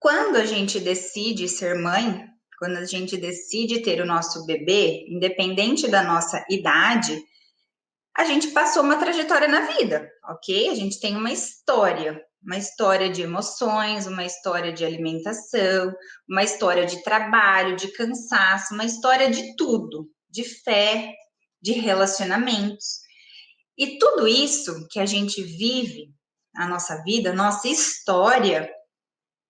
Quando a gente decide ser mãe, quando a gente decide ter o nosso bebê, independente da nossa idade, a gente passou uma trajetória na vida, ok? A gente tem uma história de emoções, uma história de alimentação, uma história de trabalho, de cansaço, uma história de tudo, de fé, de relacionamentos. E tudo isso que a gente vive, a nossa vida, a nossa história,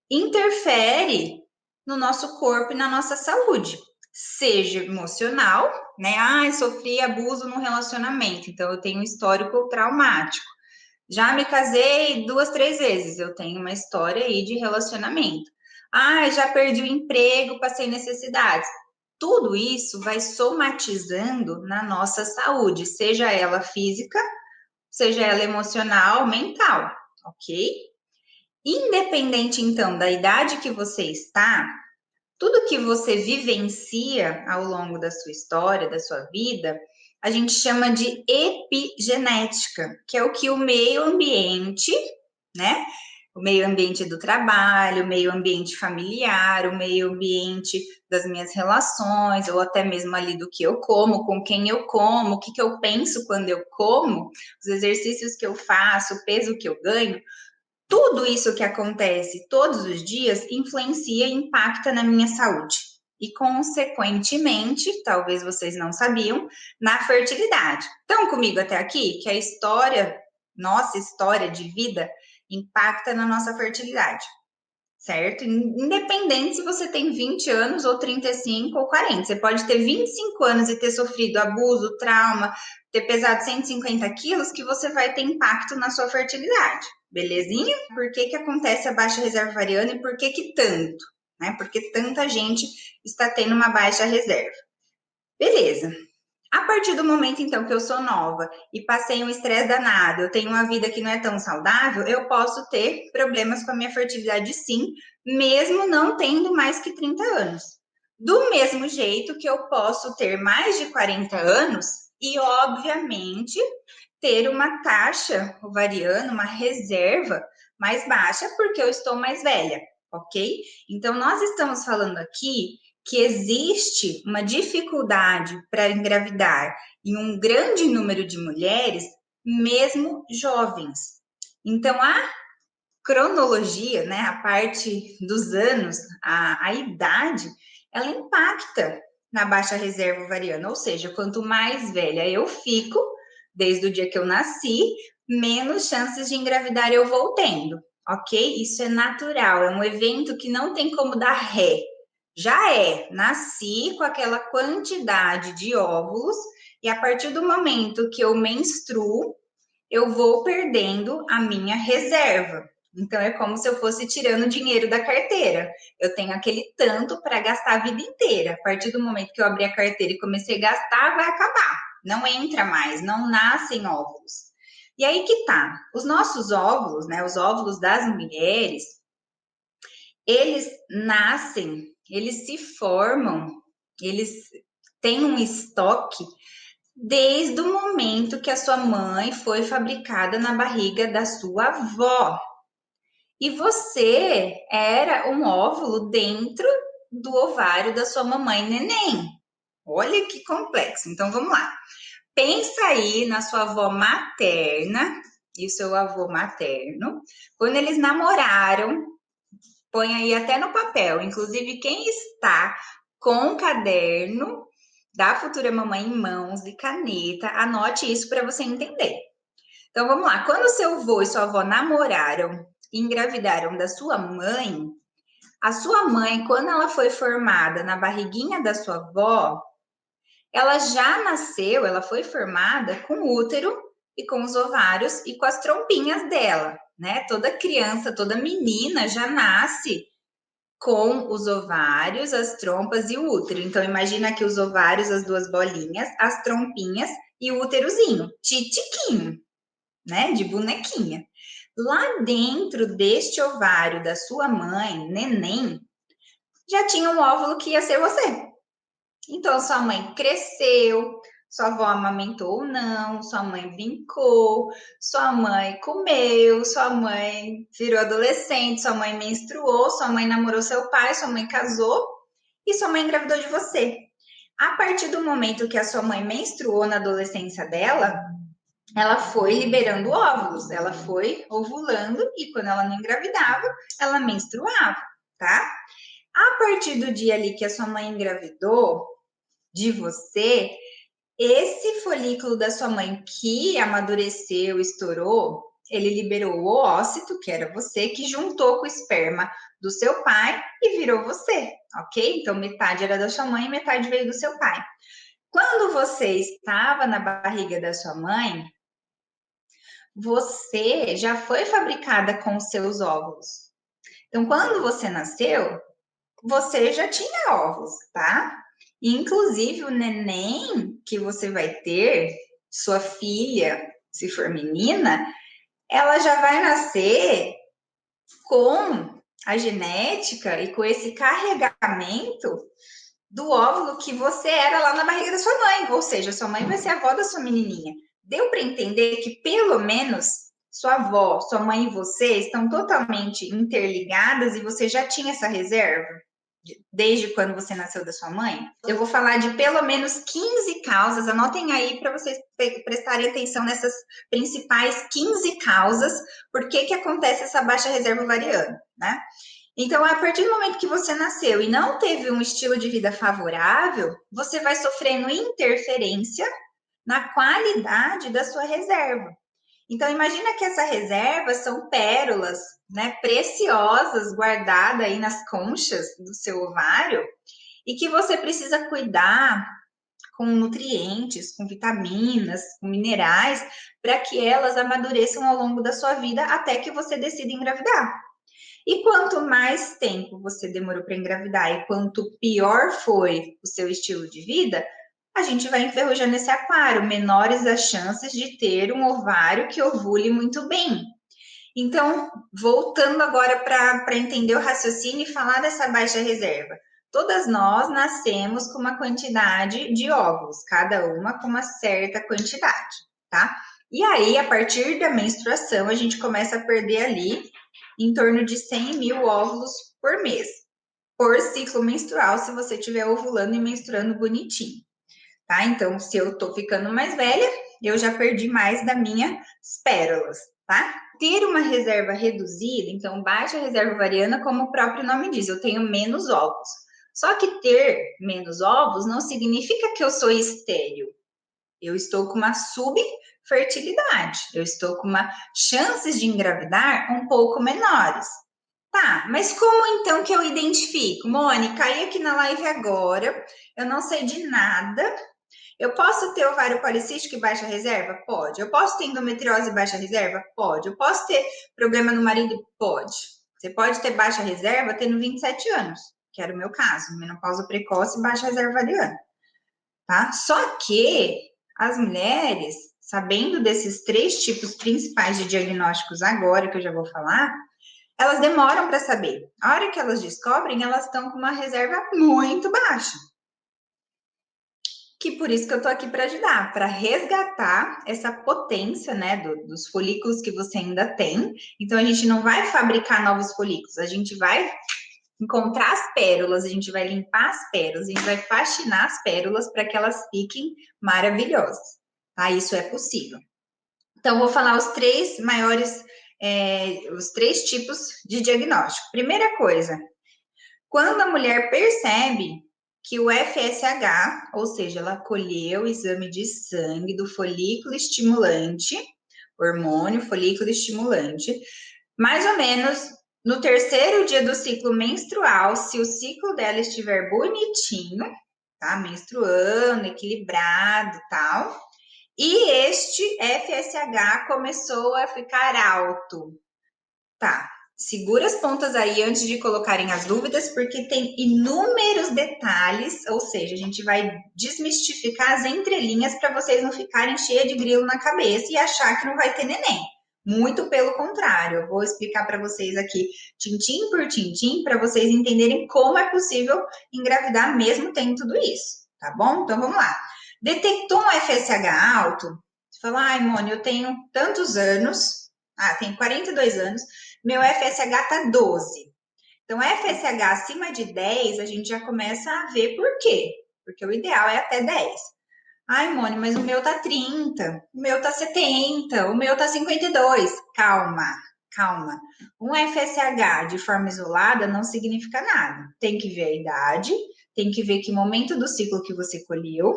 interfere no nosso corpo e na nossa saúde, seja emocional, né? Ah, sofri abuso no relacionamento, então eu tenho um histórico traumático. Já me casei 2, 3 vezes, eu tenho uma história aí de relacionamento. Ah, já perdi o emprego, passei necessidades. Tudo isso vai somatizando na nossa saúde, seja ela física, seja ela emocional, mental, ok? Independente, então, da idade que você está, tudo que você vivencia ao longo da sua história, da sua vida, a gente chama de epigenética, que é o que o meio ambiente, né? O meio ambiente do trabalho, o meio ambiente familiar, o meio ambiente das minhas relações, ou até mesmo ali do que eu como, com quem eu como, o que eu penso quando eu como, os exercícios que eu faço, o peso que eu ganho. Tudo isso que acontece todos os dias influencia e impacta na minha saúde. E, consequentemente, talvez vocês não sabiam, na fertilidade. Estão comigo até aqui? Que a história, nossa história de vida, impacta na nossa fertilidade, certo? Independente se você tem 20 anos, ou 35 ou 40. Você pode ter 25 anos e ter sofrido abuso, trauma, ter pesado 150 quilos, que você vai ter impacto na sua fertilidade. Belezinha? Por que acontece a baixa reserva ovariana e por que tanto? Né? Porque tanta gente está tendo uma baixa reserva. Beleza. A partir do momento, então, que eu sou nova e passei um estresse danado, eu tenho uma vida que não é tão saudável, eu posso ter problemas com a minha fertilidade, sim, mesmo não tendo mais que 30 anos. Do mesmo jeito que eu posso ter mais de 40 anos e, obviamente, ter uma taxa ovariana, uma reserva mais baixa, porque eu estou mais velha, ok? Então, nós estamos falando aqui que existe uma dificuldade para engravidar em um grande número de mulheres, mesmo jovens. Então, a cronologia, né, a parte dos anos, a idade, ela impacta na baixa reserva ovariana, ou seja, quanto mais velha eu fico, desde o dia que eu nasci, menos chances de engravidar eu vou tendo, ok? Isso é natural, é um evento que não tem como dar ré. Já nasci com aquela quantidade de óvulos e a partir do momento que eu menstruo, eu vou perdendo a minha reserva. Então é como se eu fosse tirando dinheiro da carteira. Eu tenho aquele tanto para gastar a vida inteira. A partir do momento que eu abri a carteira e comecei a gastar, vai acabar. Não entra mais, não nascem óvulos. E aí que tá. Os nossos óvulos, né, os óvulos das mulheres, eles nascem, eles se formam, eles têm um estoque desde o momento que a sua mãe foi fabricada na barriga da sua avó. E você era um óvulo dentro do ovário da sua mamãe neném. Olha que complexo. Então vamos lá. Pensa aí na sua avó materna e o seu avô materno, quando eles namoraram. Põe aí até no papel. Inclusive, quem está com o caderno da futura mamãe em mãos e caneta, anote isso para você entender. Então, vamos lá. Quando seu avô e sua avó namoraram e engravidaram da sua mãe, a sua mãe, quando ela foi formada na barriguinha da sua avó, ela já nasceu, ela foi formada com o útero e com os ovários e com as trompinhas dela, né? Toda criança, toda menina já nasce com os ovários, as trompas e o útero. Então, imagina aqui os ovários, as duas bolinhas, as trompinhas e o úterozinho, titiquinho, né? De bonequinha. Lá dentro deste ovário da sua mãe, neném, já tinha um óvulo que ia ser você. Então, sua mãe cresceu, Sua avó amamentou ou não, sua mãe brincou, sua mãe comeu, sua mãe virou adolescente, sua mãe menstruou, sua mãe namorou seu pai, sua mãe casou e sua mãe engravidou de você. A partir do momento que a sua mãe menstruou na adolescência dela, ela foi liberando óvulos, ela foi ovulando e quando ela não engravidava, ela menstruava, tá? A partir do dia ali que a sua mãe engravidou de você, esse folículo da sua mãe que amadureceu, estourou, ele liberou o ócito, que era você, que juntou com o esperma do seu pai e virou você, ok? Então, metade era da sua mãe e metade veio do seu pai. Quando você estava na barriga da sua mãe, você já foi fabricada com os seus óvulos. Então, quando você nasceu, você já tinha óvulos, tá? Inclusive, o neném que você vai ter, sua filha, se for menina, ela já vai nascer com a genética e com esse carregamento do óvulo que você era lá na barriga da sua mãe. Ou seja, sua mãe vai ser a avó da sua menininha. Deu para entender que pelo menos sua avó, sua mãe e você estão totalmente interligadas e você já tinha essa reserva? Desde quando você nasceu da sua mãe? Eu vou falar de pelo menos 15 causas, anotem aí para vocês prestarem atenção nessas principais 15 causas, por que acontece essa baixa reserva ovariana, né? Então, a partir do momento que você nasceu e não teve um estilo de vida favorável, você vai sofrendo interferência na qualidade da sua reserva. Então, imagina que essa reserva são pérolas, né, preciosas, guardadas aí nas conchas do seu ovário, e que você precisa cuidar com nutrientes, com vitaminas, com minerais, para que elas amadureçam ao longo da sua vida até que você decida engravidar. E quanto mais tempo você demorou para engravidar e quanto pior foi o seu estilo de vida, a gente vai enferrujando esse aquário, menores as chances de ter um ovário que ovule muito bem. Então, voltando agora para entender o raciocínio e falar dessa baixa reserva. Todas nós nascemos com uma quantidade de óvulos, cada uma com uma certa quantidade, tá? E aí, a partir da menstruação, a gente começa a perder ali em torno de 100 mil óvulos por mês, por ciclo menstrual, se você estiver ovulando e menstruando bonitinho, tá? Então, se eu tô ficando mais velha, eu já perdi mais das minhas pérolas, tá? Ter uma reserva reduzida, então baixa reserva ovariana, como o próprio nome diz, eu tenho menos óvulos. Só que ter menos ovos não significa que eu sou estéril. Eu estou com uma subfertilidade, eu estou com uma chances de engravidar um pouco menores. Tá, mas como então que eu identifico? Mônica, caí aqui na live agora, eu não sei de nada. Eu posso ter ovário policístico e baixa reserva? Pode. Eu posso ter endometriose e baixa reserva? Pode. Eu posso ter problema no marido? Pode. Você pode ter baixa reserva tendo 27 anos, que era o meu caso, menopausa precoce e baixa reserva ovariana, tá? Só que as mulheres, sabendo desses 3 tipos principais de diagnósticos agora, que eu já vou falar, elas demoram para saber. A hora que elas descobrem, elas estão com uma reserva muito baixa. Que por isso que eu tô aqui para ajudar, para resgatar essa potência, né, dos folículos que você ainda tem. Então, a gente não vai fabricar novos folículos, a gente vai encontrar as pérolas, a gente vai limpar as pérolas, a gente vai faxinar as pérolas para que elas fiquem maravilhosas, tá? Isso é possível. Então, vou falar os 3 maiores, os 3 tipos de diagnóstico. Primeira coisa, quando a mulher percebe que o FSH, ou seja, ela colheu o exame de sangue do folículo estimulante, hormônio folículo estimulante, mais ou menos no 3º dia do ciclo menstrual, se o ciclo dela estiver bonitinho, tá? Menstruando, equilibrado e tal, e este FSH começou a ficar alto, tá? Segura as pontas aí antes de colocarem as dúvidas, porque tem inúmeros detalhes, ou seja, a gente vai desmistificar as entrelinhas para vocês não ficarem cheias de grilo na cabeça e achar que não vai ter neném. Muito pelo contrário, eu vou explicar para vocês aqui, tintim por tintim, para vocês entenderem como é possível engravidar mesmo tendo tudo isso, tá bom? Então vamos lá. Detectou um FSH alto, você fala, ai, Mônica, eu tenho tantos anos, tenho 42 anos, meu FSH tá 12. Então, FSH acima de 10, a gente já começa a ver por quê. Porque o ideal é até 10. Ai, Mônica, mas o meu tá 30, o meu tá 70, o meu tá 52. Calma, calma. Um FSH de forma isolada não significa nada. Tem que ver a idade, tem que ver que momento do ciclo que você colheu,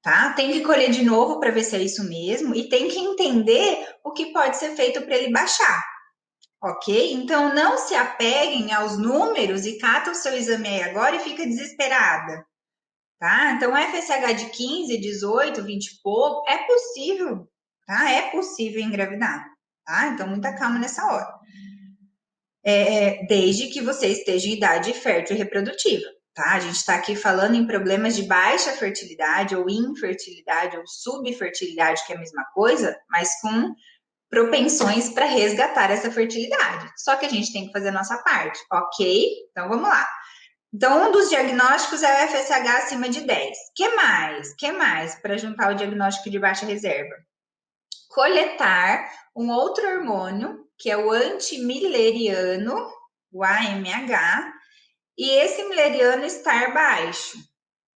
tá? Tem que colher de novo para ver se é isso mesmo e tem que entender o que pode ser feito para ele baixar. Ok? Então, não se apeguem aos números e cata o seu exame aí agora e fica desesperada, tá? Então, FSH de 15, 18, 20 e pouco, é possível, tá? É possível engravidar, tá? Então, muita calma nessa hora. Desde que você esteja em idade fértil e reprodutiva, tá? A gente está aqui falando em problemas de baixa fertilidade ou infertilidade ou subfertilidade, que é a mesma coisa, mas com propensões para resgatar essa fertilidade. Só que a gente tem que fazer a nossa parte, ok? Então vamos lá. Então, um dos diagnósticos é o FSH acima de 10. Que mais para juntar o diagnóstico de baixa reserva? Coletar um outro hormônio, que é o antimileriano, o AMH, e esse mileriano estar baixo,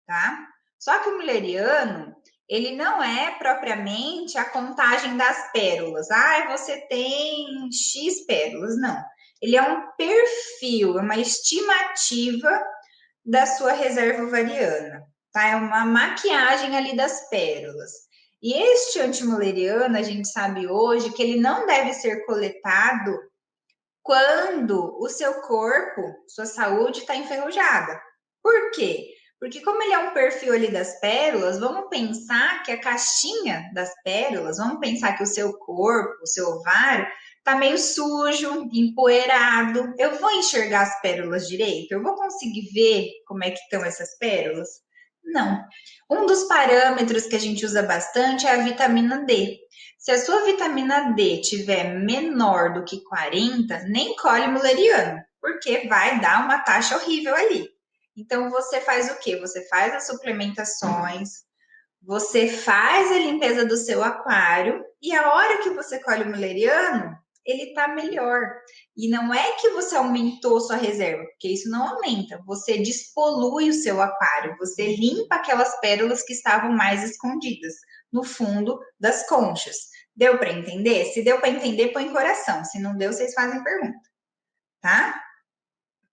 tá? Só que o mileriano, ele não é propriamente a contagem das pérolas. Você tem X pérolas. Não. Ele é um perfil, é uma estimativa da sua reserva ovariana, tá? É uma maquiagem ali das pérolas. E este antimileriano, a gente sabe hoje que ele não deve ser coletado quando o seu corpo, sua saúde está enferrujada. Por quê? Porque como ele é um perfil ali das pérolas, vamos pensar que a caixinha das pérolas, vamos pensar que o seu corpo, o seu ovário, tá meio sujo, empoeirado. Eu vou enxergar as pérolas direito? Eu vou conseguir ver como é que estão essas pérolas? Não. Um dos parâmetros que a gente usa bastante é a vitamina D. Se a sua vitamina D tiver menor do que 40, nem colhe muleriano, porque vai dar uma taxa horrível ali. Então, você faz o quê? Você faz as suplementações, você faz a limpeza do seu aquário e a hora que você colhe o muleriano, ele tá melhor. E não é que você aumentou sua reserva, porque isso não aumenta. Você despolui o seu aquário, você limpa aquelas pérolas que estavam mais escondidas no fundo das conchas. Deu para entender? Se deu para entender, põe coração. Se não deu, vocês fazem pergunta, tá?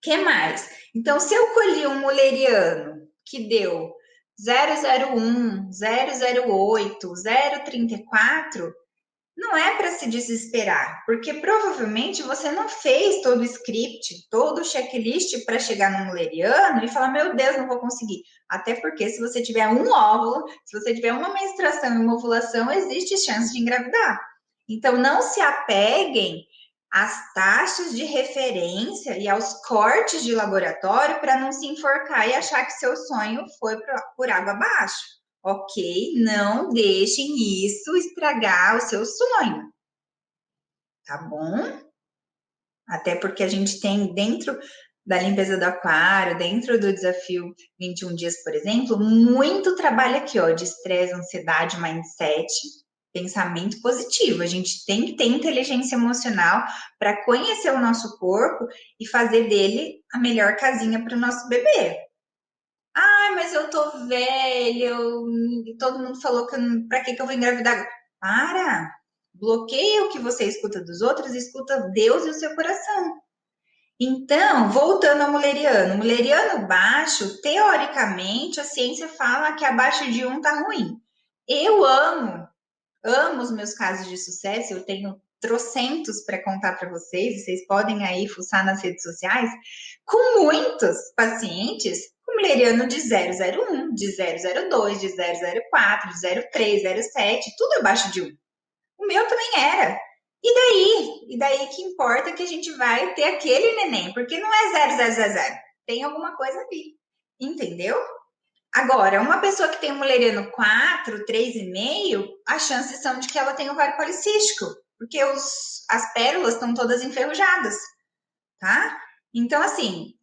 Que mais? Então, se eu colhi um muleriano que deu 001, 008, 034, não é para se desesperar, porque provavelmente você não fez todo o script, todo o checklist para chegar no muleriano e falar, meu Deus, não vou conseguir. Até porque se você tiver um óvulo, se você tiver uma menstruação e uma ovulação, existe chance de engravidar. Então, não se apeguem às taxas de referência e aos cortes de laboratório para não se enforcar e achar que seu sonho foi por água abaixo. Ok? Não deixem isso estragar o seu sonho, tá bom? Até porque a gente tem dentro da limpeza do aquário, dentro do desafio 21 dias, por exemplo, muito trabalho aqui, ó, de estresse, ansiedade, mindset, pensamento positivo. A gente tem que ter inteligência emocional para conhecer o nosso corpo e fazer dele a melhor casinha para o nosso bebê. Mas eu tô velha, todo mundo falou que pra que eu vou engravidar? Para! Bloqueia o que você escuta dos outros, escuta Deus e o seu coração. Então, voltando ao muleriano. Muleriano baixo, teoricamente, a ciência fala que abaixo de 1 tá ruim. Eu amo os meus casos de sucesso, eu tenho trocentos para contar para vocês, vocês podem aí fuçar nas redes sociais, com muitos pacientes com muleriano de 001, de 002, de 004, de 03, 07, tudo abaixo de 1. O meu também era. E daí? E daí que importa que a gente vai ter aquele neném, porque não é 0000, tem alguma coisa ali, entendeu? Agora, uma pessoa que tem um muleriano 4, 3,5, as chances são de que ela tenha ovário policístico, porque as pérolas estão todas enferrujadas, tá? Então, assim,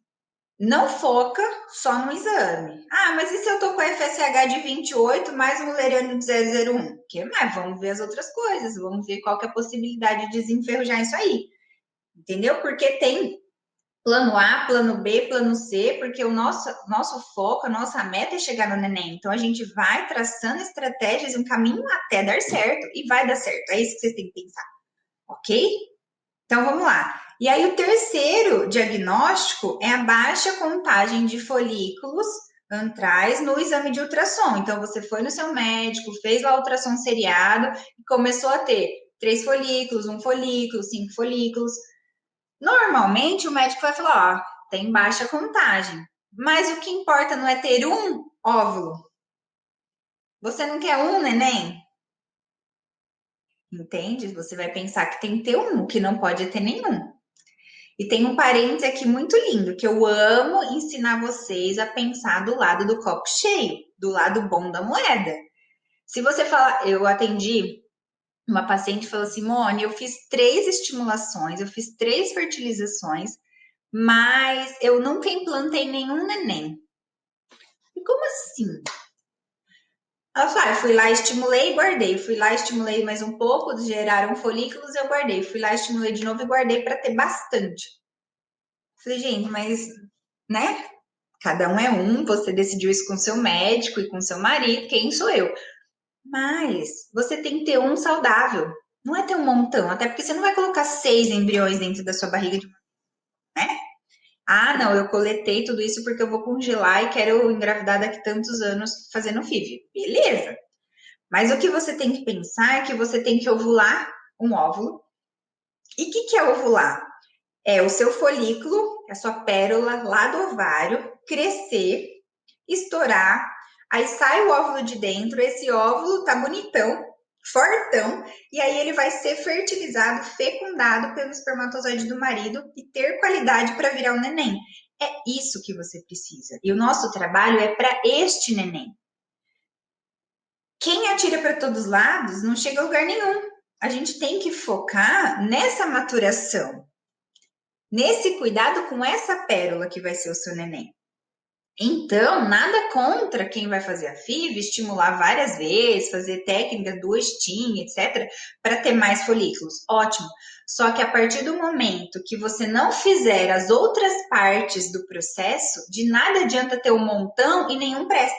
não foca só no exame. Ah, mas e se eu tô com a FSH de 28 mais um Mülleriano de 0,01? Que mais? Vamos ver as outras coisas, vamos ver qual que é a possibilidade de desenferrujar isso aí. Entendeu? Porque tem plano A, plano B, plano C, porque o nosso foco, a nossa meta é chegar no neném. Então a gente vai traçando estratégias, um caminho até dar certo e vai dar certo. É isso que vocês têm que pensar, ok? Então vamos lá. E aí o terceiro diagnóstico é a baixa contagem de folículos antrais no exame de ultrassom. Então você foi no seu médico, fez lá o ultrassom seriado e começou a ter 3 folículos, 1 folículo, 5 folículos. Normalmente o médico vai falar, ó, tem baixa contagem. Mas o que importa não é ter um óvulo. Você não quer um neném? Entende? Você vai pensar que tem que ter um, que não pode ter nenhum. E tem um parênteses aqui muito lindo, que eu amo ensinar vocês a pensar do lado do copo cheio, do lado bom da moeda. Se você falar, eu atendi uma paciente e falou, Simone, eu fiz 3 estimulações, eu fiz 3 fertilizações, mas eu nunca implantei nenhum neném. E como assim? Ela falou, eu fui lá, estimulei e guardei. Fui lá, estimulei mais um pouco, geraram folículos, eu guardei. Fui lá, estimulei de novo e guardei para ter bastante. Falei, gente, mas, né? Cada um é um, você decidiu isso com seu médico e com seu marido, quem sou eu? Mas você tem que ter um saudável. Não é ter um montão, até porque você não vai colocar 6 embriões dentro da sua barriga, né? Ah, não, eu coletei tudo isso porque eu vou congelar e quero engravidar daqui tantos anos fazendo FIV. Beleza. Mas o que você tem que pensar é que você tem que ovular um óvulo. E o que é ovular? É o seu folículo, a sua pérola lá do ovário, crescer, estourar, aí sai o óvulo de dentro, esse óvulo tá bonitão, fortão, e aí ele vai ser fertilizado, fecundado pelo espermatozoide do marido e ter qualidade para virar um neném. É isso que você precisa. E o nosso trabalho é para este neném. Quem atira para todos os lados não chega a lugar nenhum. A gente tem que focar nessa maturação, nesse cuidado com essa pérola que vai ser o seu neném. Então, nada contra quem vai fazer a FIV, estimular várias vezes, fazer técnica do STIM, etc., para ter mais folículos. Ótimo. Só que a partir do momento que você não fizer as outras partes do processo, de nada adianta ter um montão e nenhum presta.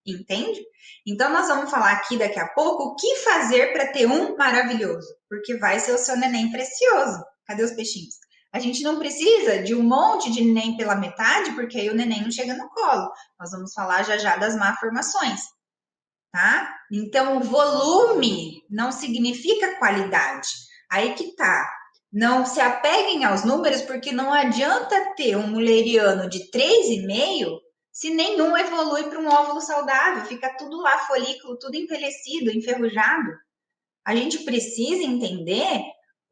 Entende? Então, nós vamos falar aqui daqui a pouco o que fazer para ter um maravilhoso, porque vai ser o seu neném precioso. Cadê os peixinhos? A gente não precisa de um monte de neném pela metade, porque aí o neném não chega no colo. Nós vamos falar já já das malformações, tá? Então, o volume não significa qualidade. Aí que tá. Não se apeguem aos números, porque não adianta ter um mulleriano de 3,5 se nenhum evolui para um óvulo saudável. Fica tudo lá, folículo, tudo envelhecido, enferrujado. A gente precisa entender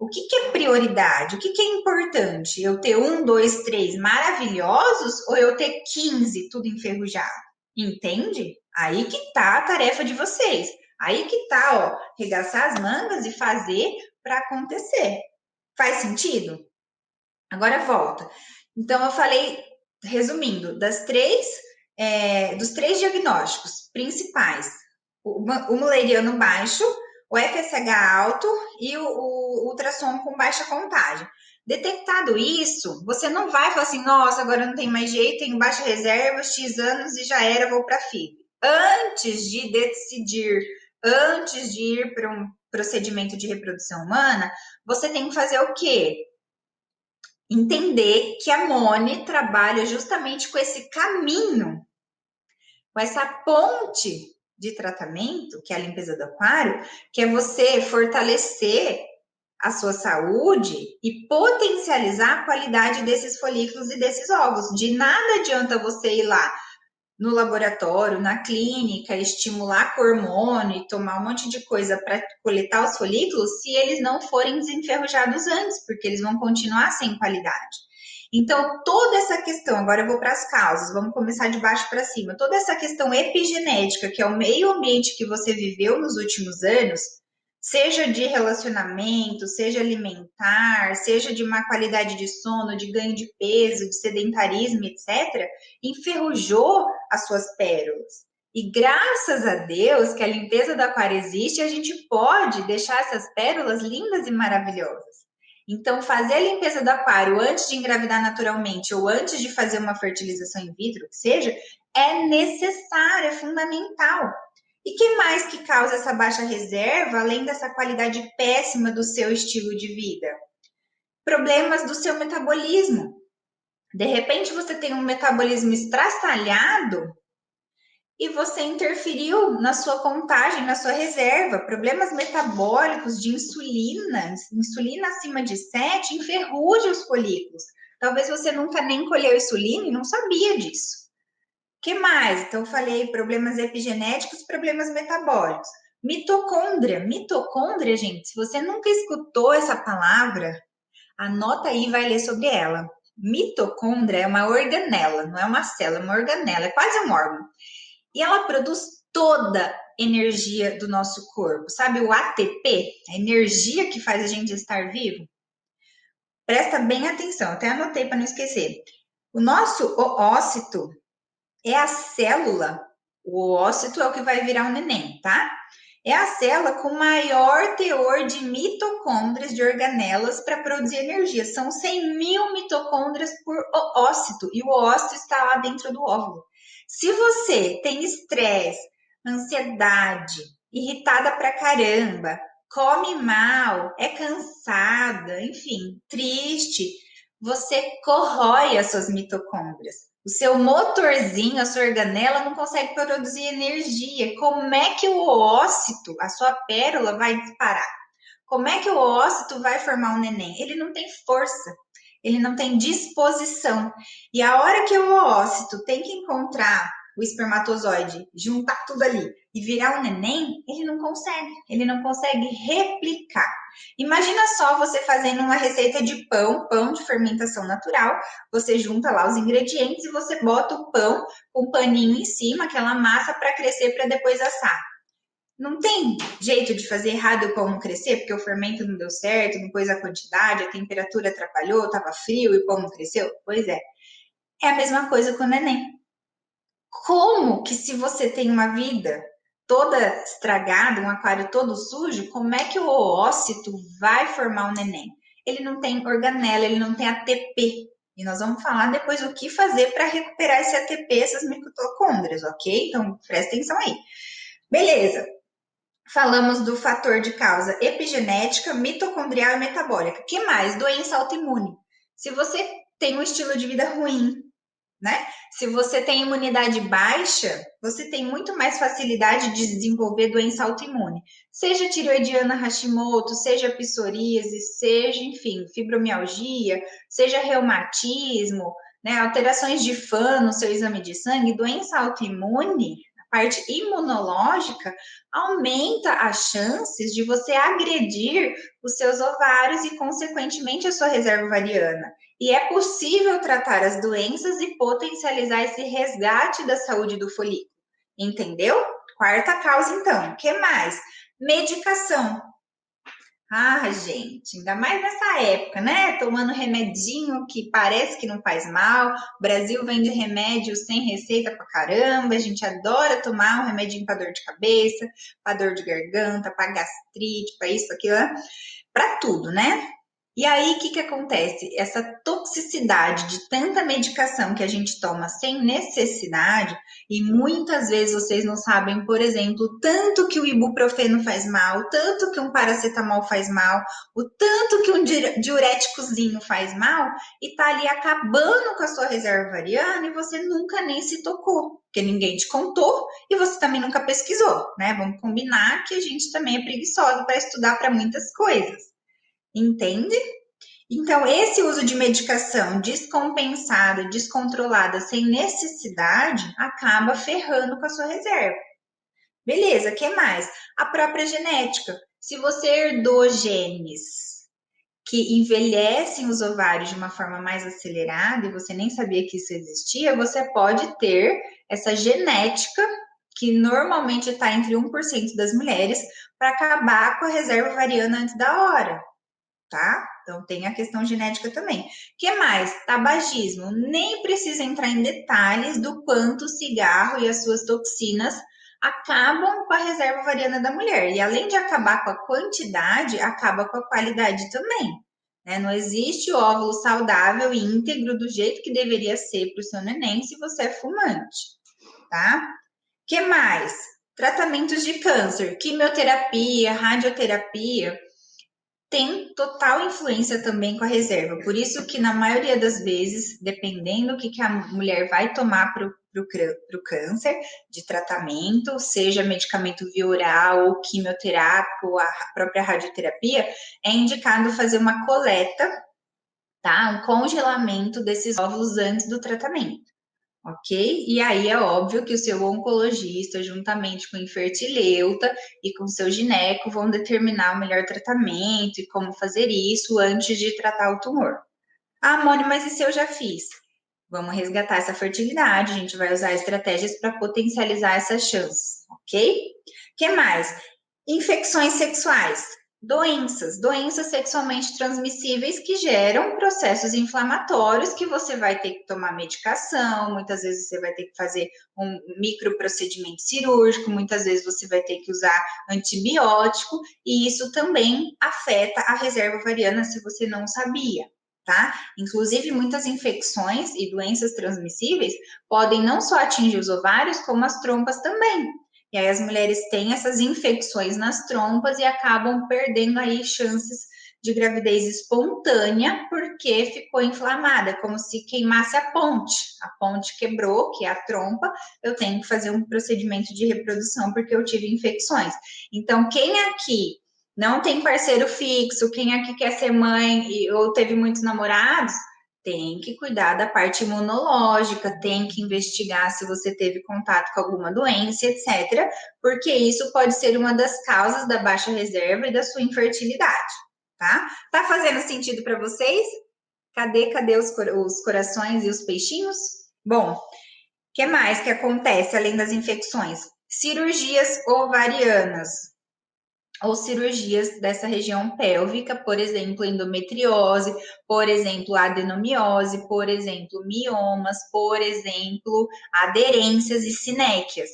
o que é prioridade, o que é importante. Eu ter 1, 2, 3 maravilhosos ou eu ter 15 tudo enferrujado? Entende? Aí que tá a tarefa de vocês. Aí que tá, ó, regaçar as mangas e fazer para acontecer. Faz sentido? Agora volta. Então, eu falei, resumindo, dos 3 diagnósticos principais: o mulleriano baixo, o FSH alto e o ultrassom com baixa contagem. Detectado isso, você não vai falar assim, nossa, agora não tem mais jeito, tenho baixa reserva, X anos e já era, vou para FIV. Antes de decidir, antes de ir para um procedimento de reprodução humana, você tem que fazer o quê? Entender que a Mone trabalha justamente com esse caminho, com essa ponte de tratamento, que é a limpeza do aquário, que é você fortalecer a sua saúde e potencializar a qualidade desses folículos e desses ovos. De nada adianta você ir lá no laboratório, na clínica, estimular com hormônio, tomar um monte de coisa para coletar os folículos, se eles não forem desenferrujados antes, porque eles vão continuar sem qualidade. Então, toda essa questão, agora eu vou para as causas, vamos começar de baixo para cima. Toda essa questão epigenética, que é o meio ambiente que você viveu nos últimos anos, seja de relacionamento, seja alimentar, seja de má qualidade de sono, de ganho de peso, de sedentarismo, etc., enferrujou as suas pérolas. E graças a Deus que a limpeza do aquário existe, a gente pode deixar essas pérolas lindas e maravilhosas. Então, fazer a limpeza do aquário antes de engravidar naturalmente ou antes de fazer uma fertilização in vitro, que seja, é necessário, é fundamental. E que mais que causa essa baixa reserva, além dessa qualidade péssima do seu estilo de vida? Problemas do seu metabolismo. De repente você tem um metabolismo estraçalhado e você interferiu na sua contagem, na sua reserva. Problemas metabólicos de insulina, insulina acima de 7, enferruja os folículos. Talvez você nunca nem colheu insulina e não sabia disso. Que mais? Então, eu falei problemas epigenéticos, problemas metabólicos. Mitocôndria. Mitocôndria, gente, se você nunca escutou essa palavra, anota aí e vai ler sobre ela. Mitocôndria é uma organela, não é uma célula, é uma organela, é quase um órgão. E ela produz toda a energia do nosso corpo. Sabe o ATP? A energia que faz a gente estar vivo? Presta bem atenção, até anotei para não esquecer. O nosso oócito é a célula, o oócito é o que vai virar um neném, tá? É a célula com maior teor de mitocôndrias, de organelas, para produzir energia. São 100 mil mitocôndrias por oócito, e o oócito está lá dentro do óvulo. Se você tem estresse, ansiedade, irritada pra caramba, come mal, é cansada, enfim, triste, você corrói as suas mitocôndrias. O seu motorzinho, a sua organela não consegue produzir energia. Como é que o oócito, a sua pérola, vai disparar? Como é que o oócito vai formar um neném? Ele não tem força, ele não tem disposição. E a hora que o oócito tem que encontrar o espermatozoide, juntar tudo ali e virar um neném, ele não consegue replicar. Imagina só você fazendo uma receita de pão, pão de fermentação natural, você junta lá os ingredientes e você bota o pão com um paninho em cima, aquela massa para crescer para depois assar. Não tem jeito de fazer errado o pão não crescer, porque o fermento não deu certo, não pôs a quantidade, a temperatura atrapalhou, estava frio e o pão não cresceu? Pois é. É a mesma coisa com o neném. Como que se você tem uma vida toda estragada, um aquário todo sujo, como é que o oócito vai formar um neném? Ele não tem organela, ele não tem ATP. E nós vamos falar depois o que fazer para recuperar esse ATP, essas mitocôndrias, ok? Então, presta atenção aí. Beleza. Falamos do fator de causa epigenética, mitocondrial e metabólica. Que mais? Doença autoimune. Se você tem um estilo de vida ruim, né? Se você tem imunidade baixa, você tem muito mais facilidade de desenvolver doença autoimune. Seja tireoidiana Hashimoto, seja psoríase, seja, enfim, fibromialgia, seja reumatismo, né? Alterações de FAN no seu exame de sangue, doença autoimune, a parte imunológica, aumenta as chances de você agredir os seus ovários e, consequentemente, a sua reserva ovariana. E é possível tratar as doenças e potencializar esse resgate da saúde do folículo. Entendeu? Quarta causa, então. O que mais? Medicação. Ah, gente, ainda mais nessa época, né? Tomando remedinho que parece que não faz mal. O Brasil vende remédio sem receita pra caramba. A gente adora tomar um remedinho para dor de cabeça, para dor de garganta, para gastrite, para isso, aquilo, para tudo, né? E aí, o que acontece? Essa toxicidade de tanta medicação que a gente toma sem necessidade, e muitas vezes vocês não sabem, por exemplo, tanto que o ibuprofeno faz mal, tanto que um paracetamol faz mal, o tanto que um diuréticozinho faz mal, e tá ali acabando com a sua reserva ovariana e você nunca nem se tocou, porque ninguém te contou e você também nunca pesquisou, né? Vamos combinar que a gente também é preguiçoso para estudar para muitas coisas. Entende? Então, esse uso de medicação descompensada, descontrolada, sem necessidade, acaba ferrando com a sua reserva. Beleza, o que mais? A própria genética. Se você herdou genes que envelhecem os ovários de uma forma mais acelerada e você nem sabia que isso existia, você pode ter essa genética que normalmente está entre 1% das mulheres, para acabar com a reserva ovariana antes da hora, tá? Então tem a questão genética também. O que mais? Tabagismo. Nem precisa entrar em detalhes do quanto o cigarro e as suas toxinas acabam com a reserva ovariana da mulher. E além de acabar com a quantidade, acaba com a qualidade também. Né? Não existe óvulo saudável e íntegro do jeito que deveria ser para o seu neném se você é fumante, tá? O que mais? Tratamentos de câncer, quimioterapia, radioterapia, tem total influência também com a reserva. Por isso que, na maioria das vezes, dependendo do que a mulher vai tomar para o câncer de tratamento, seja medicamento via oral ou quimioterápico, a própria radioterapia, é indicado fazer uma coleta, tá? Um congelamento desses óvulos antes do tratamento. Ok? E aí é óbvio que o seu oncologista, juntamente com o infertileuta e com o seu gineco, vão determinar o melhor tratamento e como fazer isso antes de tratar o tumor. Ah, Mônica, mas e se eu já fiz? Vamos resgatar essa fertilidade, a gente vai usar estratégias para potencializar essas chances, ok? O que mais? Infecções sexuais. Doenças sexualmente transmissíveis que geram processos inflamatórios que você vai ter que tomar medicação, muitas vezes você vai ter que fazer um microprocedimento cirúrgico, muitas vezes você vai ter que usar antibiótico, e isso também afeta a reserva ovariana se você não sabia, tá? Inclusive, muitas infecções e doenças transmissíveis podem não só atingir os ovários, como as trompas também. E aí as mulheres têm essas infecções nas trompas e acabam perdendo aí chances de gravidez espontânea porque ficou inflamada, como se queimasse a ponte quebrou, que é a trompa, eu tenho que fazer um procedimento de reprodução porque eu tive infecções. Então, quem aqui não tem parceiro fixo, quem aqui quer ser mãe ou teve muitos namorados, tem que cuidar da parte imunológica, tem que investigar se você teve contato com alguma doença, etc., porque isso pode ser uma das causas da baixa reserva e da sua infertilidade, tá? Tá fazendo sentido para vocês? Cadê os corações e os peixinhos? Bom, o que mais que acontece além das infecções? Cirurgias ovarianas ou cirurgias dessa região pélvica, por exemplo, endometriose, por exemplo, adenomiose, por exemplo, miomas, por exemplo, aderências e sinéquias.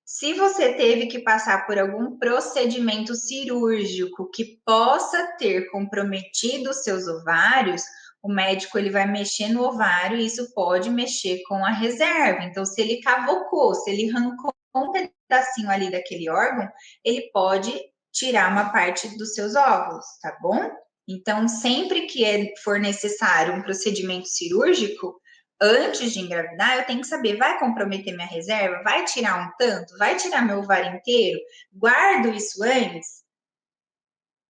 Se você teve que passar por algum procedimento cirúrgico que possa ter comprometido os seus ovários, o médico ele vai mexer no ovário e isso pode mexer com a reserva. Então, se ele cavocou, se ele arrancou um pedacinho ali daquele órgão, ele pode tirar uma parte dos seus óvulos, tá bom? Então, sempre que for necessário um procedimento cirúrgico, antes de engravidar, eu tenho que saber, vai comprometer minha reserva? Vai tirar um tanto? Vai tirar meu ovário inteiro? Guardo isso antes?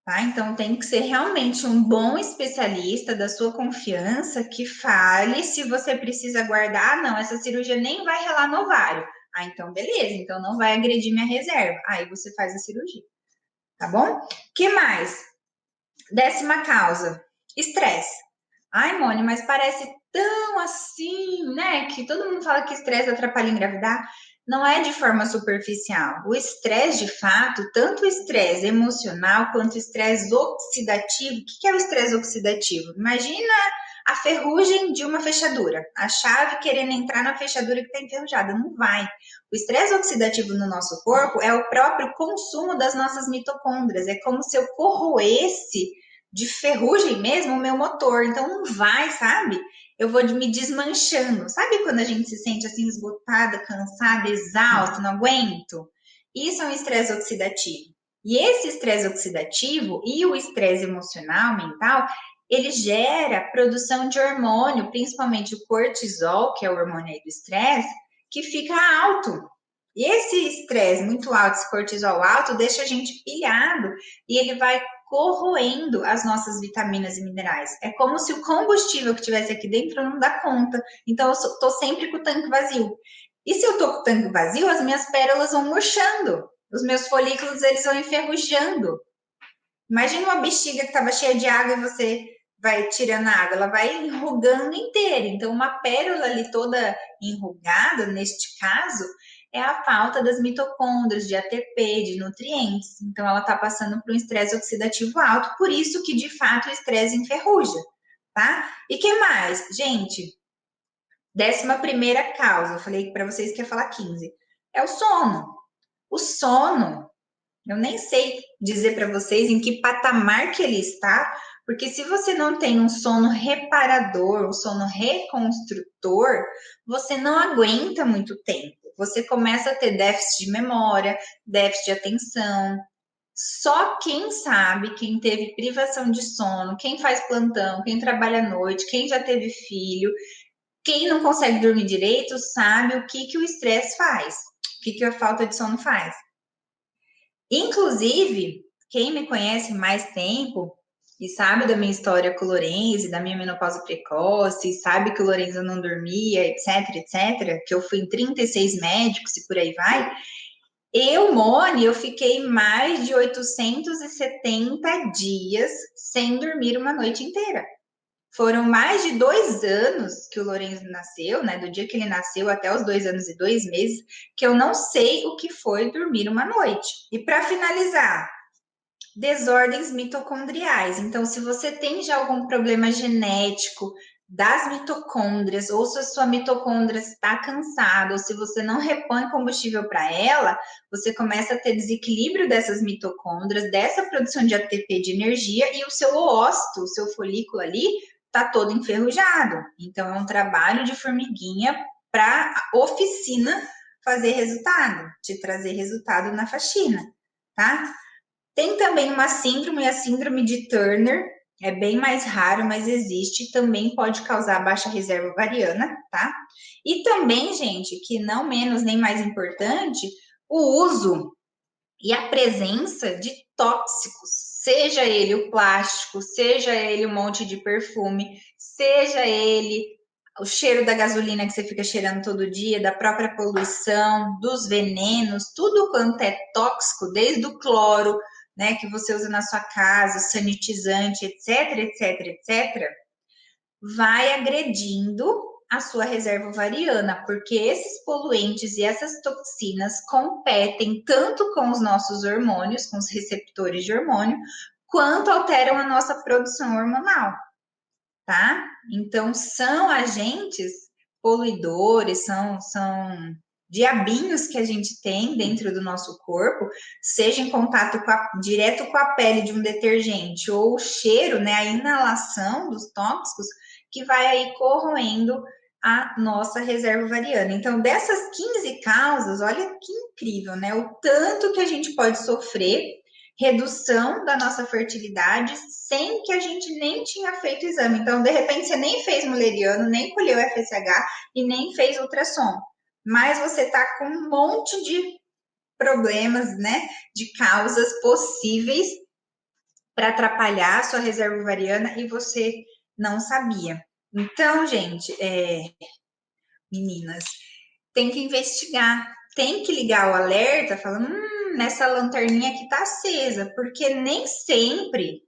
Tá? Então, tem que ser realmente um bom especialista da sua confiança que fale se você precisa guardar. Ah, não, essa cirurgia nem vai relar no ovário. Ah, então beleza, então não vai agredir minha reserva. Aí você faz a cirurgia. Tá bom? Que mais? 10ª causa, estresse. Ai, Mônica, mas parece tão assim, né? Que todo mundo fala que estresse atrapalha engravidar. Não é de forma superficial. O estresse, de fato, tanto o estresse emocional quanto o estresse oxidativo. O que é o estresse oxidativo? Imagina a ferrugem de uma fechadura, a chave querendo entrar na fechadura que está enferrujada. Não vai. O estresse oxidativo no nosso corpo é o próprio consumo das nossas mitocôndrias. É como se eu corroesse de ferrugem mesmo o meu motor. Então não vai, sabe? Eu vou me desmanchando. Sabe quando a gente se sente assim esgotada, cansada, exausta, não aguento? Isso é um estresse oxidativo. E esse estresse oxidativo e o estresse emocional, mental, ele gera produção de hormônio, principalmente o cortisol, que é o hormônio do estresse, que fica alto. E esse estresse muito alto, esse cortisol alto, deixa a gente pilhado e ele vai corroendo as nossas vitaminas e minerais. É como se o combustível que tivesse aqui dentro não dá conta. Então, eu estou sempre com o tanque vazio. E se eu estou com o tanque vazio, as minhas pérolas vão murchando. Os meus folículos, eles vão enferrujando. Imagina uma bexiga que estava cheia de água e você vai tirando a água, ela vai enrugando inteira. Então, uma pérola ali toda enrugada, neste caso, é a falta das mitocôndrias, de ATP, de nutrientes. Então, ela está passando por um estresse oxidativo alto, por isso que, de fato, o estresse enferruja, tá? E que mais? Gente, 11ª causa, eu falei para vocês que ia falar 15, é o sono. O sono, eu nem sei dizer para vocês em que patamar que ele está, porque se você não tem um sono reparador, um sono reconstrutor, você não aguenta muito tempo. Você começa a ter déficit de memória, déficit de atenção. Só quem sabe, quem teve privação de sono, quem faz plantão, quem trabalha à noite, quem já teve filho, quem não consegue dormir direito, sabe o que o estresse faz, o que a falta de sono faz. Inclusive, quem me conhece mais tempo e sabe da minha história com o Lorenzo, da minha menopausa precoce, sabe que o Lorenzo não dormia, etc, que eu fui em 36 médicos e por aí vai, Moni, eu fiquei mais de 870 dias sem dormir uma noite inteira. Foram mais de 2 anos que o Lorenzo nasceu, né? Do dia que ele nasceu até os 2 anos e 2 meses, que eu não sei o que foi dormir uma noite. E para finalizar, desordens mitocondriais. Então, se você tem já algum problema genético das mitocôndrias, ou se a sua mitocôndria está cansada, ou se você não repõe combustível para ela, você começa a ter desequilíbrio dessas mitocôndrias, dessa produção de ATP de energia, e o seu oócito, o seu folículo ali, está todo enferrujado. Então, é um trabalho de formiguinha para a oficina fazer resultado, te trazer resultado na faxina, tá? Tem também uma síndrome, a síndrome de Turner, é bem mais raro, mas existe, também pode causar baixa reserva ovariana, tá? E também, gente, que não menos nem mais importante, o uso e a presença de tóxicos, seja ele o plástico, seja ele um monte de perfume, seja ele o cheiro da gasolina que você fica cheirando todo dia, da própria poluição, dos venenos, tudo quanto é tóxico, desde o cloro, né, que você usa na sua casa, sanitizante, etc, vai agredindo a sua reserva ovariana, porque esses poluentes e essas toxinas competem tanto com os nossos hormônios, com os receptores de hormônio, quanto alteram a nossa produção hormonal, tá? Então, são agentes poluidores, são diabinhos que a gente tem dentro do nosso corpo, seja em contato direto com a pele de um detergente, ou o cheiro, né, a inalação dos tóxicos, que vai aí corroendo a nossa reserva ovariana. Então, dessas 15 causas, olha que incrível, né? O tanto que a gente pode sofrer, redução da nossa fertilidade, sem que a gente nem tinha feito exame. Então, de repente, você nem fez mulleriano, nem colheu FSH e nem fez ultrassom. Mas você tá com um monte de problemas, né? De causas possíveis para atrapalhar a sua reserva ovariana e você não sabia. Então, gente, meninas, tem que investigar, tem que ligar o alerta, falando, nessa lanterninha aqui tá acesa, porque nem sempre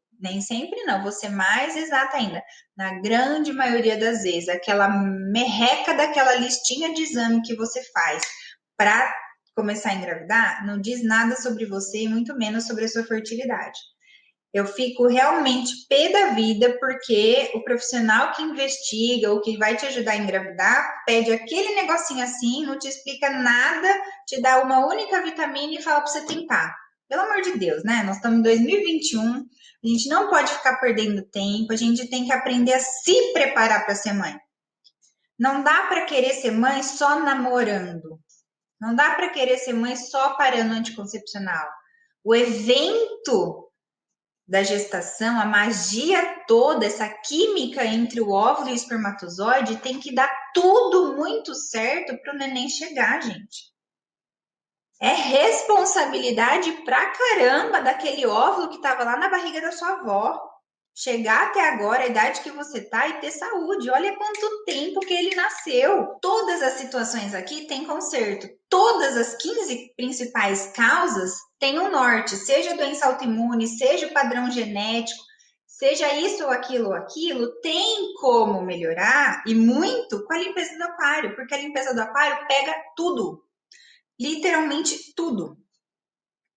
não, vou ser mais exata ainda, na grande maioria das vezes, aquela merreca daquela listinha de exame que você faz para começar a engravidar, não diz nada sobre você e muito menos sobre a sua fertilidade. Eu fico realmente pé da vida porque o profissional que investiga ou que vai te ajudar a engravidar pede aquele negocinho assim, não te explica nada, te dá uma única vitamina e fala para você tentar. Pelo amor de Deus, né? Nós estamos em 2021, a gente não pode ficar perdendo tempo, a gente tem que aprender a se preparar para ser mãe. Não dá para querer ser mãe só namorando. Não dá para querer ser mãe só parando anticoncepcional. O evento da gestação, a magia toda, essa química entre o óvulo e o espermatozoide, tem que dar tudo muito certo para o neném chegar, gente. É responsabilidade pra caramba daquele óvulo que estava lá na barriga da sua avó. Chegar até agora, a idade que você tá, e ter saúde. Olha quanto tempo que ele nasceu. Todas as situações aqui têm conserto. Todas as 15 principais causas têm um norte, seja doença autoimune, seja o padrão genético, seja isso ou aquilo, tem como melhorar, e muito, com a limpeza do aquário, porque a limpeza do aquário pega tudo. literalmente tudo,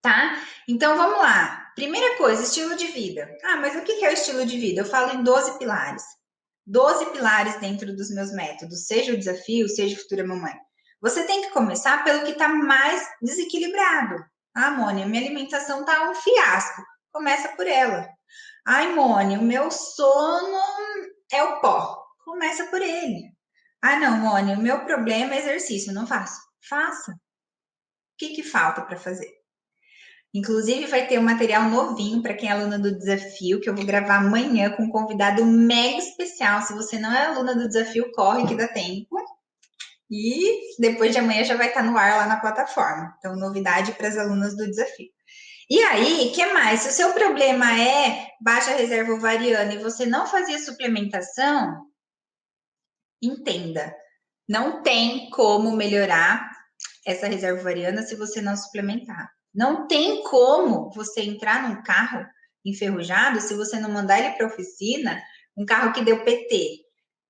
tá? Então vamos lá. Primeira coisa, estilo de vida. Ah, mas o que é o estilo de vida? Eu falo em 12 pilares. 12 pilares dentro dos meus métodos, seja o desafio, seja futura mamãe. Você tem que começar pelo que está mais desequilibrado. Ah, Mônica, minha alimentação tá um fiasco. Começa por ela. Ai, Mônica, o meu sono é o pó. Começa por ele. Ah, não, Mônica, o meu problema é exercício. Não faço. Faça. O que falta para fazer? Inclusive, vai ter um material novinho para quem é aluna do desafio, que eu vou gravar amanhã com um convidado mega especial. Se você não é aluna do desafio, corre que dá tempo. E depois de amanhã já vai estar no ar lá na plataforma. Então, novidade para as alunas do desafio. E aí, que mais? Se o seu problema é baixa reserva ovariana e você não fazia suplementação, entenda, não tem como melhorar essa reserva ovariana se você não suplementar. Não tem como você entrar num carro enferrujado se você não mandar ele para a oficina, um carro que deu PT.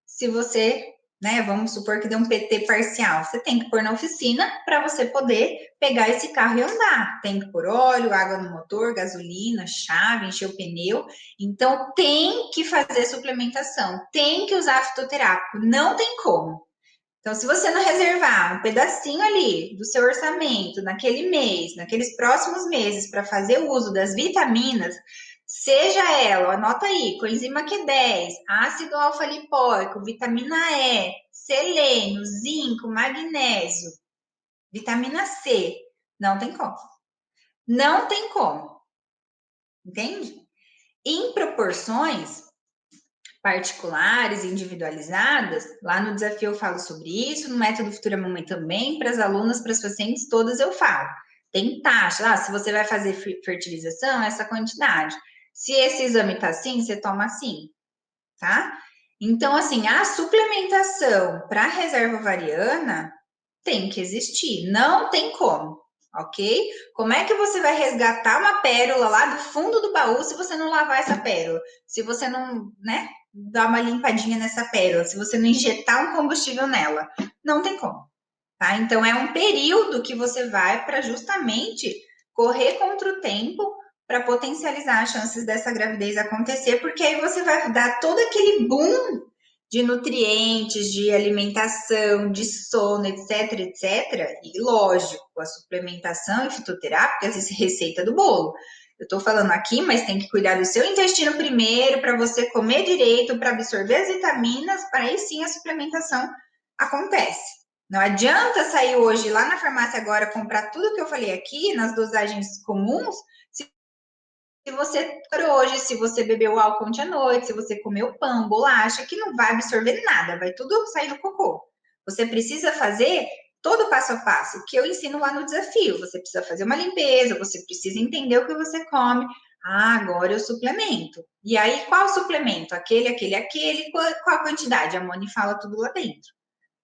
Se você, né, vamos supor que deu um PT parcial, você tem que pôr na oficina para você poder pegar esse carro e andar. Tem que pôr óleo, água no motor, gasolina, chave, encher o pneu. Então tem que fazer suplementação, tem que usar fitoterápico, não tem como. Então, se você não reservar um pedacinho ali do seu orçamento naquele mês, naqueles próximos meses, para fazer o uso das vitaminas, seja ela, anota aí, coenzima Q10, ácido alfa-lipóico, vitamina E, selênio, zinco, magnésio, vitamina C, não tem como. Não tem como. Entende? Em proporções particulares, individualizadas, lá no desafio eu falo sobre isso, no método Futura Mamãe também, para as alunas, para as pacientes, todas eu falo. Tem taxa, se você vai fazer fertilização, essa quantidade. Se esse exame tá assim, você toma assim, tá? Então, assim, a suplementação para reserva ovariana tem que existir, não tem como, ok? Como é que você vai resgatar uma pérola lá do fundo do baú se você não lavar essa pérola? Se você não, né, dar uma limpadinha nessa pérola, se você não injetar um combustível nela? Não tem como, tá? Então é um período que você vai para justamente correr contra o tempo para potencializar as chances dessa gravidez acontecer, porque aí você vai dar todo aquele boom de nutrientes, de alimentação, de sono, etc, etc. E lógico, a suplementação e fitoterápicas, essa receita do bolo. Eu estou falando aqui, mas tem que cuidar do seu intestino primeiro, para você comer direito, para absorver as vitaminas, para aí sim a suplementação acontece. Não adianta sair hoje lá na farmácia agora comprar tudo que eu falei aqui, nas dosagens comuns, se você hoje, se você bebeu álcool ontem à noite, se você comeu pão, bolacha, que não vai absorver nada, vai tudo sair no cocô. Você precisa fazer todo o passo a passo, que eu ensino lá no desafio. Você precisa fazer uma limpeza, você precisa entender o que você come. Ah, agora eu suplemento. E aí, qual suplemento? Aquele, qual a quantidade? A Moni fala tudo lá dentro,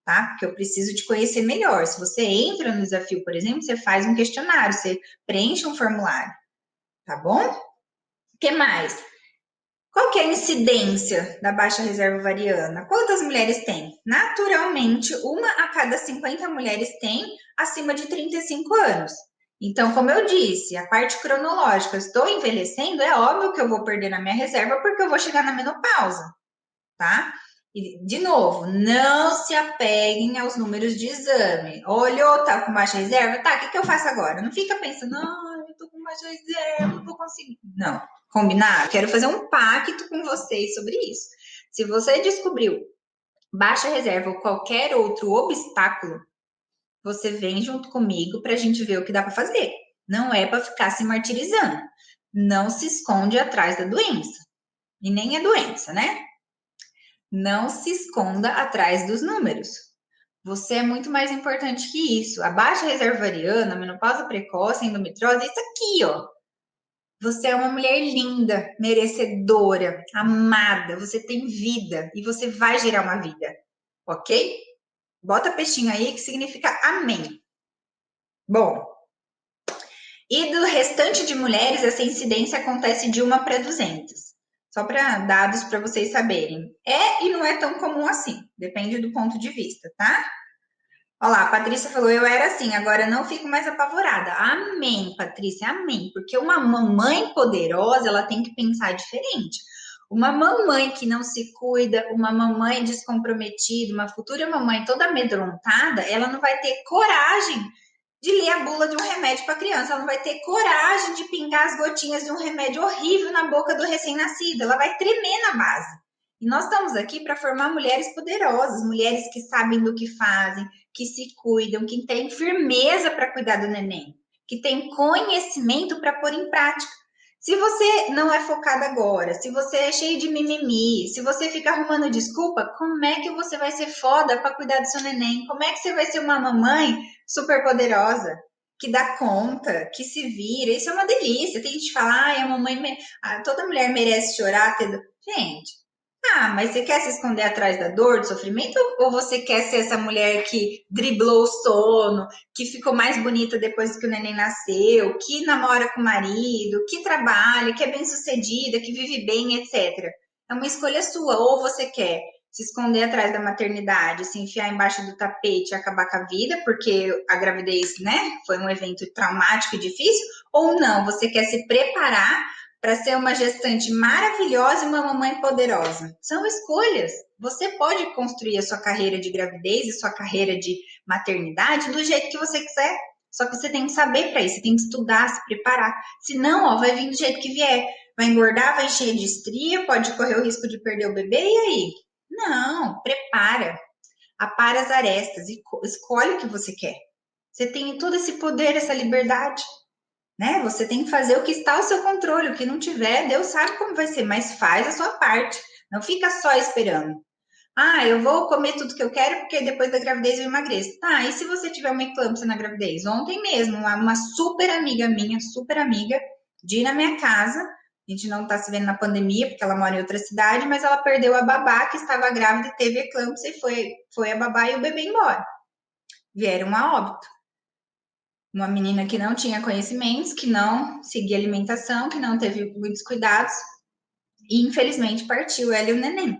tá? Porque eu preciso te conhecer melhor. Se você entra no desafio, por exemplo, você faz um questionário, você preenche um formulário, tá bom? O que mais? Qual que é a incidência da baixa reserva ovariana? Quantas mulheres têm? Naturalmente, uma a cada 50 mulheres tem acima de 35 anos. Então, como eu disse, a parte cronológica, estou envelhecendo, é óbvio que eu vou perder na minha reserva porque eu vou chegar na menopausa, tá? E, de novo, não se apeguem aos números de exame. Olhou, tá com baixa reserva? Tá, o que eu faço agora? Não fica pensando, não, eu tô com baixa reserva, não vou conseguir. Não, combinar? Quero fazer um pacto com vocês sobre isso. Se você descobriu baixa reserva ou qualquer outro obstáculo, você vem junto comigo para a gente ver o que dá para fazer. Não é para ficar se martirizando. Não se esconde atrás da doença. E nem é doença, né? Não se esconda atrás dos números. Você é muito mais importante que isso. A baixa reserva ovariana, menopausa precoce, endometriose, isso aqui, ó. Você é uma mulher linda, merecedora, amada, você tem vida e você vai gerar uma vida, ok? Bota peixinho aí que significa amém. Bom, e do restante de mulheres, essa incidência acontece de 1 para 200. Só para dados para vocês saberem. É e não é tão comum assim, depende do ponto de vista, tá? Olha lá, a Patrícia falou, eu era assim, agora não fico mais apavorada. Amém, Patrícia, amém. Porque uma mamãe poderosa, ela tem que pensar diferente. Uma mamãe que não se cuida, uma mamãe descomprometida, uma futura mamãe toda amedrontada, ela não vai ter coragem de ler a bula de um remédio para criança, ela não vai ter coragem de pingar as gotinhas de um remédio horrível na boca do recém-nascido, ela vai tremer na base. E nós estamos aqui para formar mulheres poderosas, mulheres que sabem do que fazem, que se cuidam, que têm firmeza para cuidar do neném, que têm conhecimento para pôr em prática. Se você não é focada agora, se você é cheio de mimimi, se você fica arrumando desculpa, como é que você vai ser foda para cuidar do seu neném? Como é que você vai ser uma mamãe super poderosa, que dá conta, que se vira? Isso é uma delícia. Tem gente que fala, ah, a mamãe, toda mulher merece chorar. Gente, mas você quer se esconder atrás da dor, do sofrimento? Ou você quer ser essa mulher que driblou o sono, que ficou mais bonita depois que o neném nasceu, que namora com o marido, que trabalha, que é bem-sucedida, que vive bem, etc. É uma escolha sua. Ou você quer se esconder atrás da maternidade, se enfiar embaixo do tapete e acabar com a vida, porque a gravidez, né, foi um evento traumático e difícil, ou não, você quer se preparar para ser uma gestante maravilhosa e uma mamãe poderosa. São escolhas. Você pode construir a sua carreira de gravidez e sua carreira de maternidade do jeito que você quiser. Só que você tem que saber para isso, você tem que estudar, se preparar. Senão, ó, vai vir do jeito que vier. Vai engordar, vai encher de estria, pode correr o risco de perder o bebê, e aí? Não, prepara. Apara as arestas e escolhe o que você quer. Você tem todo esse poder, essa liberdade, né? Você tem que fazer o que está ao seu controle, o que não tiver, Deus sabe como vai ser, mas faz a sua parte. Não fica só esperando. Ah, eu vou comer tudo que eu quero porque depois da gravidez eu emagreço. Tá, e se você tiver uma eclâmpsia na gravidez? Ontem mesmo, uma super amiga minha, super amiga, de ir na minha casa, a gente não tá se vendo na pandemia porque ela mora em outra cidade, mas ela perdeu a babá que estava grávida e teve eclâmpsia e foi a babá e o bebê embora. Vieram a óbito. Uma menina que não tinha conhecimentos, que não seguia alimentação, que não teve muitos cuidados e infelizmente partiu ela e o neném.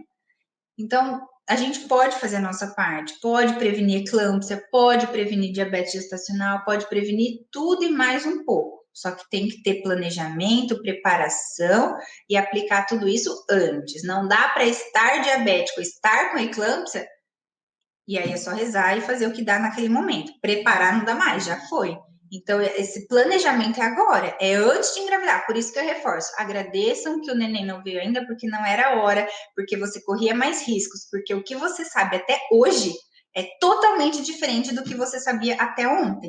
Então, a gente pode fazer a nossa parte, pode prevenir eclâmpsia, pode prevenir diabetes gestacional, pode prevenir tudo e mais um pouco. Só que tem que ter planejamento, preparação e aplicar tudo isso antes. Não dá para estar diabético, estar com eclâmpsia e aí é só rezar e fazer o que dá naquele momento. Preparar não dá mais, já foi. Então, esse planejamento é agora, é antes de engravidar. Por isso que eu reforço: agradeçam que o neném não veio ainda, porque não era hora, porque você corria mais riscos, porque o que você sabe até hoje é totalmente diferente do que você sabia até ontem.